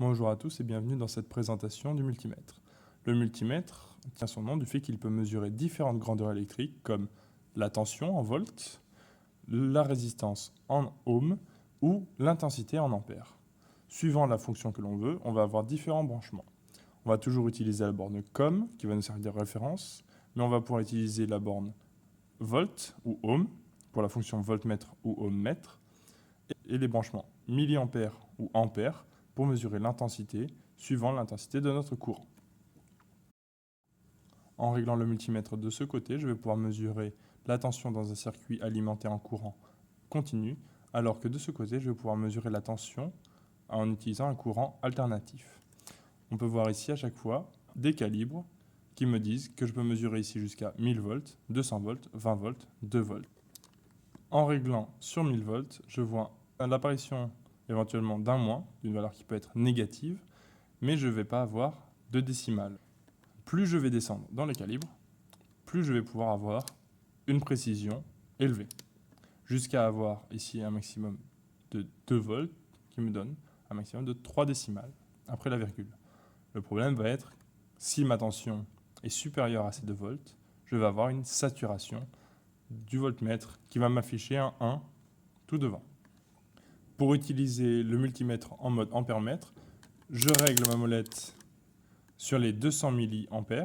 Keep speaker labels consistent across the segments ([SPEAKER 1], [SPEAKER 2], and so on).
[SPEAKER 1] Bonjour à tous et bienvenue dans cette présentation du multimètre. Le multimètre tient son nom du fait qu'il peut mesurer différentes grandeurs électriques comme la tension en volts, la résistance en ohms ou l'intensité en ampères. Suivant la fonction que l'on veut, on va avoir différents branchements. On va toujours utiliser la borne COM qui va nous servir de référence, mais on va pouvoir utiliser la borne volt ou ohm pour la fonction voltmètre ou ohmmètre et les branchements milliampères ou ampères pour mesurer l'intensité suivant l'intensité de notre courant. En réglant le multimètre de ce côté, je vais pouvoir mesurer la tension dans un circuit alimenté en courant continu, alors que de ce côté, je vais pouvoir mesurer la tension en utilisant un courant alternatif. On peut voir ici à chaque fois des calibres qui me disent que je peux mesurer ici jusqu'à 1000 volts, 200 volts, 20 volts, 2 volts. En réglant sur 1000 volts, je vois l'apparition éventuellement d'un moins, d'une valeur qui peut être négative, mais je ne vais pas avoir de décimale. Plus je vais descendre dans les calibres, plus je vais pouvoir avoir une précision élevée, jusqu'à avoir ici un maximum de 2 volts qui me donne un maximum de 3 décimales après la virgule. Le problème va être, si ma tension est supérieure à ces 2 volts, je vais avoir une saturation du voltmètre qui va m'afficher un 1 tout devant. Pour utiliser le multimètre en mode ampère-mètre, je règle ma molette sur les 200 mA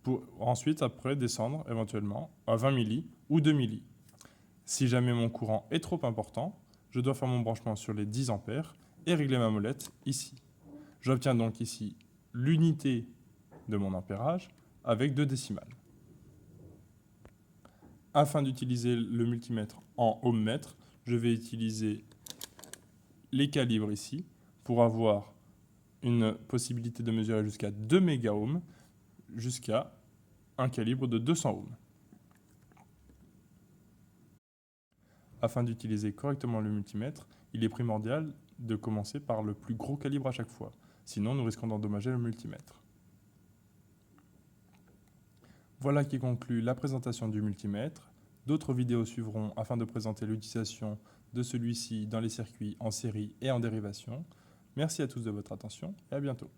[SPEAKER 1] pour ensuite après descendre éventuellement à 20 mA ou 2 mA. Si jamais mon courant est trop important, je dois faire mon branchement sur les 10 A et régler ma molette ici. J'obtiens donc ici l'unité de mon ampérage avec 2 décimales. Afin d'utiliser le multimètre en ohmmètre, je vais utiliser les calibres ici pour avoir une possibilité de mesurer jusqu'à 2 mégaohms jusqu'à un calibre de 200 ohms. Afin d'utiliser correctement le multimètre, il est primordial de commencer par le plus gros calibre à chaque fois. Sinon, nous risquons d'endommager le multimètre. Voilà qui conclut la présentation du multimètre. D'autres vidéos suivront afin de présenter l'utilisation de celui-ci dans les circuits en série et en dérivation. Merci à tous de votre attention et à bientôt.